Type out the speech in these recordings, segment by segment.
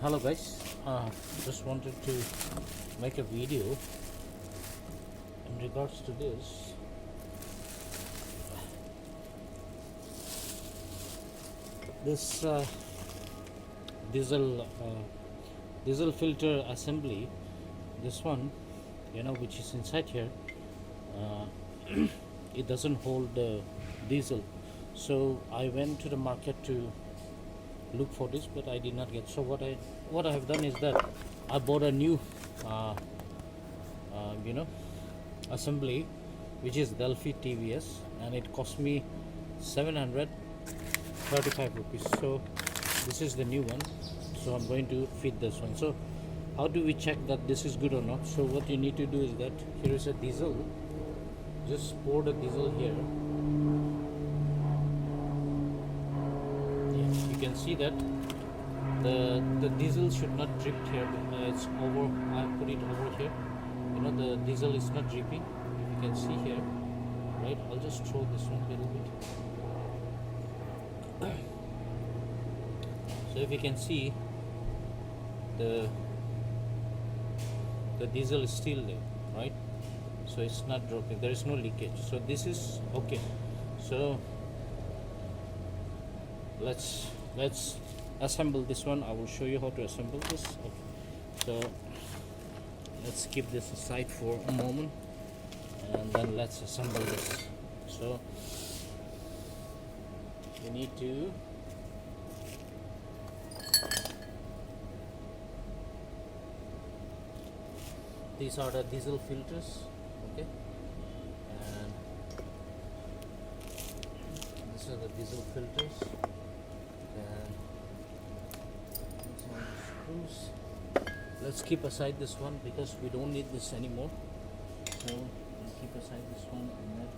Hello guys, just wanted to make a video in regards to this diesel diesel filter assembly. This one, which is inside here, uh, it doesn't hold the diesel. So I went to the market to look for this, but I did not get. So what I have done is that I bought a new uh, uh, you know assembly, which is Delphi TVS, and it cost me 735 rupees. So this is the new one. So I'm going to fit this one. So how do we check that this is good or not? So what you need to do is that here is a diesel. Just pour the diesel here. Yeah, you can see that the diesel should not drip here. It's over. I put it over here. The diesel is not dripping. If you can see here, right? I'll just throw this one a little bit. So if you can see, the diesel is still there, right? So it's not dropping. There is no leakage. So this is okay. So let's assemble this one. I will show you how to assemble this. Okay. So let's keep this aside for a moment, and then let's assemble this. So you need to these are the diesel filters, okay, and these are the diesel filters, and these are the screws. Let's keep aside this one because we don't need this anymore. So we'll keep aside this one and then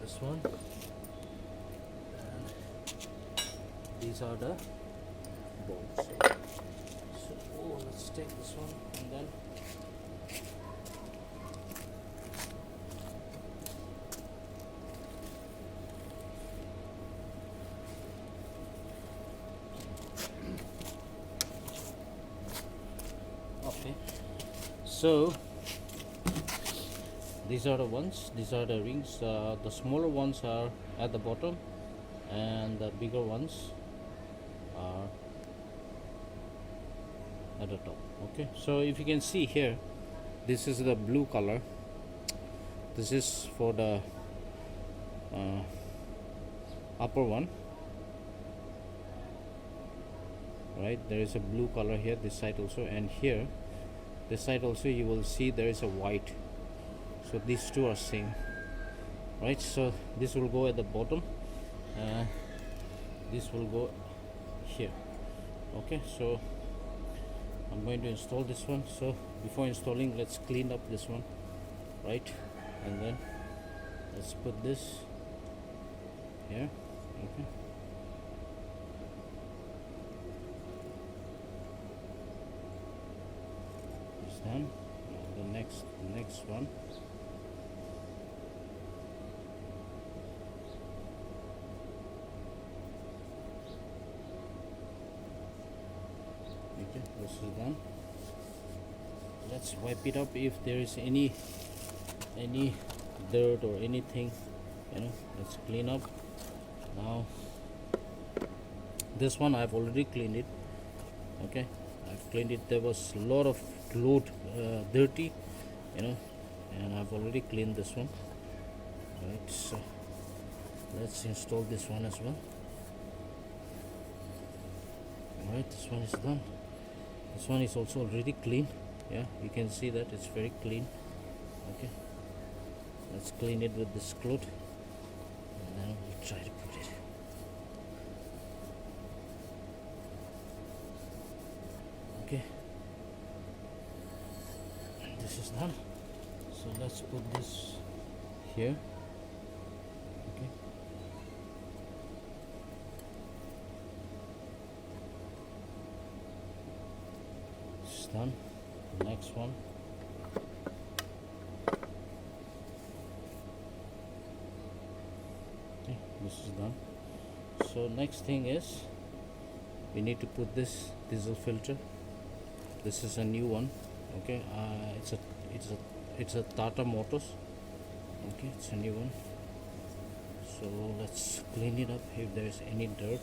this one, and these are the bolts. So let's take this one and then okay. So these are the ones, these are the rings. The smaller ones are at the bottom and the bigger ones are at the top. Okay, so if you can see here, this is the blue color. This is for the upper one, right? There is a blue color here, this side also, and here this side also you will see there is a white. So these two are same, right? So this will go at the bottom, this will go here. Okay, so I'm going to install this one. So before installing, let's clean up this one, right? And then let's put this here. Okay, it's done. Now the next one. Okay, this is done. Let's wipe it up if there is any dirt or anything, let's clean up. Now this one I've already cleaned it. Okay, I've cleaned it. There was a lot of dirty, and I've already cleaned this one, right? So let's install this one as well. Alright, this one is done. This one is also already clean. Yeah, you can see that it's very clean. Okay, let's clean it with this cloth and then we'll try to put it. Okay, this is done. So let's put this here. Okay, it's done. Next one. Okay, this is done. So next thing is we need to put this diesel filter. This is a new one. Okay, it's a Tata Motors. Okay, it's a new one. So let's clean it up if there is any dirt.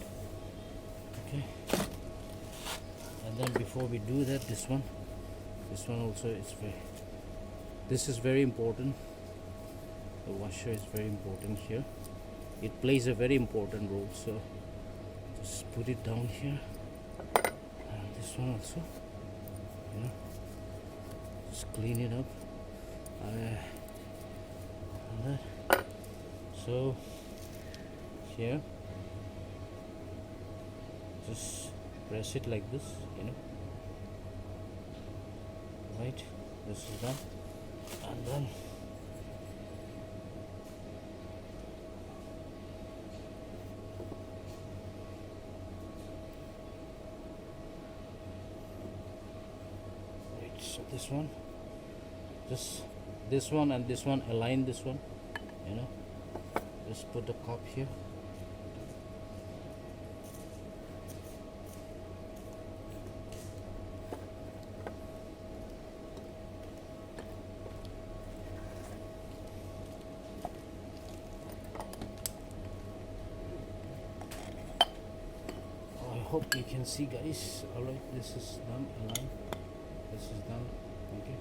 Okay, and then before we do that, this one also is this is very important. The washer is very important here. It plays a very important role. So just put it down here, and this one also, just clean it up. And that. So here, just press it like this, right? This is done, and then so this one, just this one and this one, align this one, just put the cup here. I hope you can see, guys. Alright, this is done, align. This is done. Okay,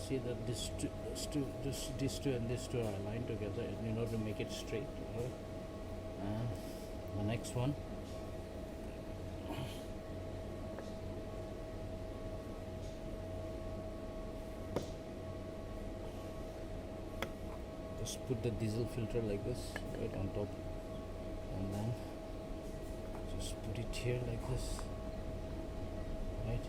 see that these two and these two are aligned together in order to make it straight. And the next one, just put the diesel filter like this right on top, and then just put it here like this, right?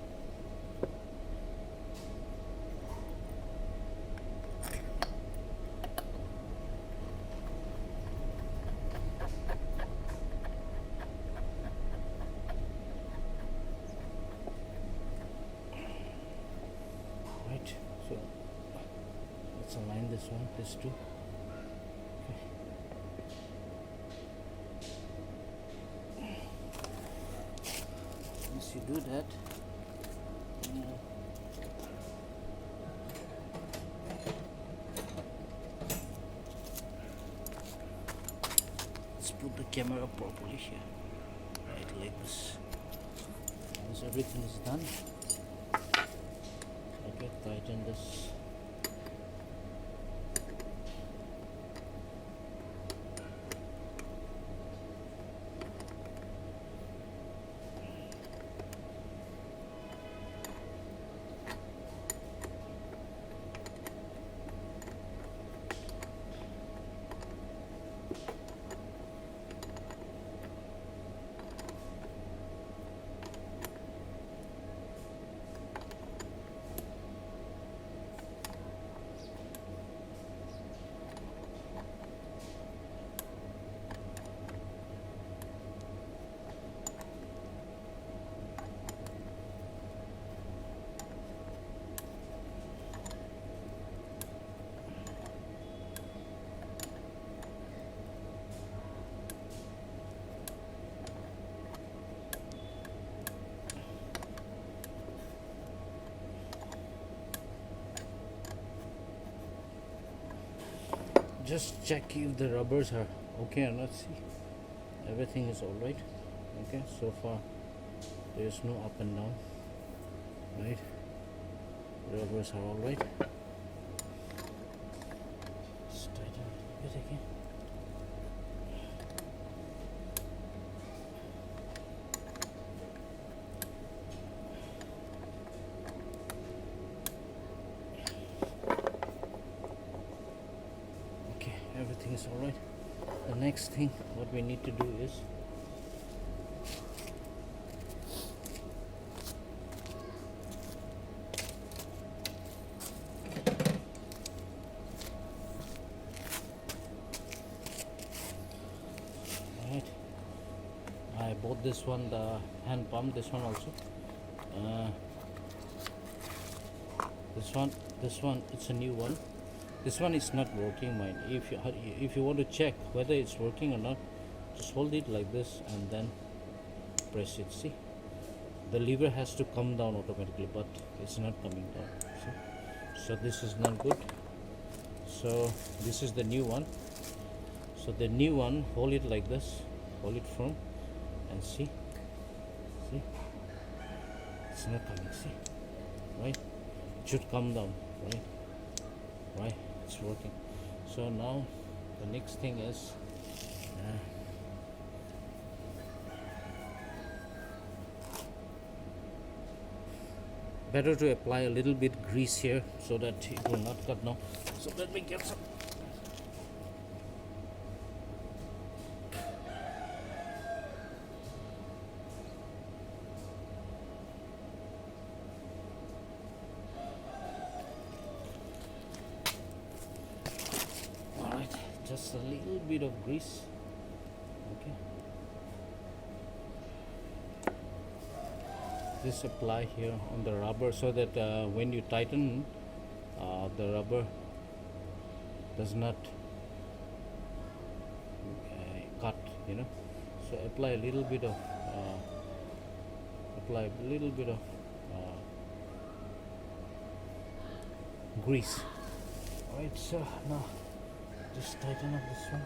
Right, so let's align this one, this two. Once you do that, let's put the camera properly here, right, like this. Once everything is done, okay, tighten this. Just check if the rubbers are okay or not. See, everything is all right. Okay, so far there is no up and down, right? Rubbers are all right. Just tighten a bit again. Everything is all right. The next thing what we need to do is right, I bought this one, the hand pump, this one also, This one it's a new one. This one is not working, mine. If you want to check whether it's working or not, just hold it like this and then press it. See, the lever has to come down automatically, but it's not coming down. See? So this is not good. So this is the new one. So the new one, hold it like this, hold it firm, and see, it's not coming. See, right? It should come down, right? It's working. So now the next thing is better to apply a little bit grease here so that it will not cut now. So let me get some. Alright, just a little bit of grease. Okay. Just apply here on the rubber so that when you tighten, the rubber does not cut, so apply a little bit of grease. Alright, so now just tighten up this one.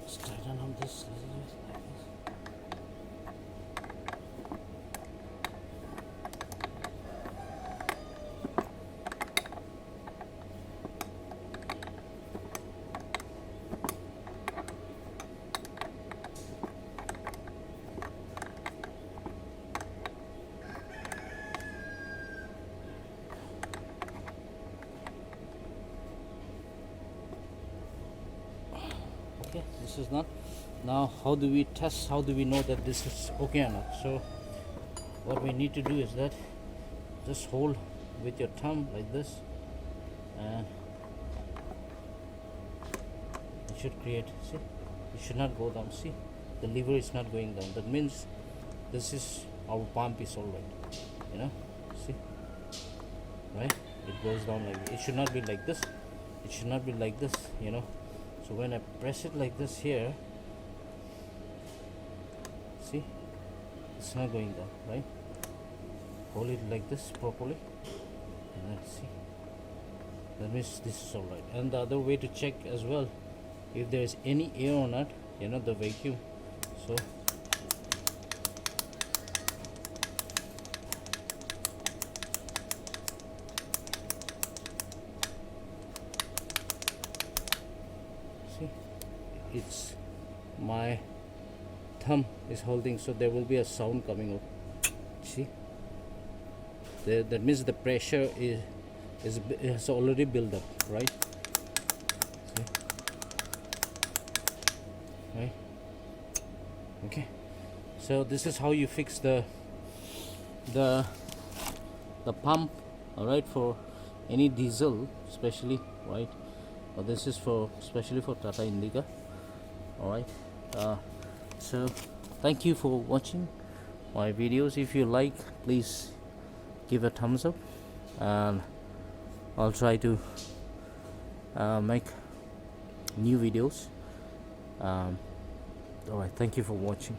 Just tighten on this a little bit like this. Okay, this is not. Now how do we test, how do we know that this is okay or not? So what we need to do is that just hold with your thumb like this, and it should create, see, it should not go down. See, the lever is not going down. That means this is, our pump is all right, see, right? It goes down like this. It should not be like this. It should not be like this, So when I press it like this here, see, it's not going down, right? Hold it like this properly, and then see, that means this is all right. And the other way to check as well, if there is any air or not, the vacuum. So it's my thumb is holding, so there will be a sound coming out. See, that means the pressure has already built up, right? See? Right? Okay, so this is how you fix the pump, all right, for any diesel, especially, right? This is especially for Tata Indica. All right, so thank you for watching my videos. If you like, please give a thumbs up, and I'll try to make new videos. All right, thank you for watching.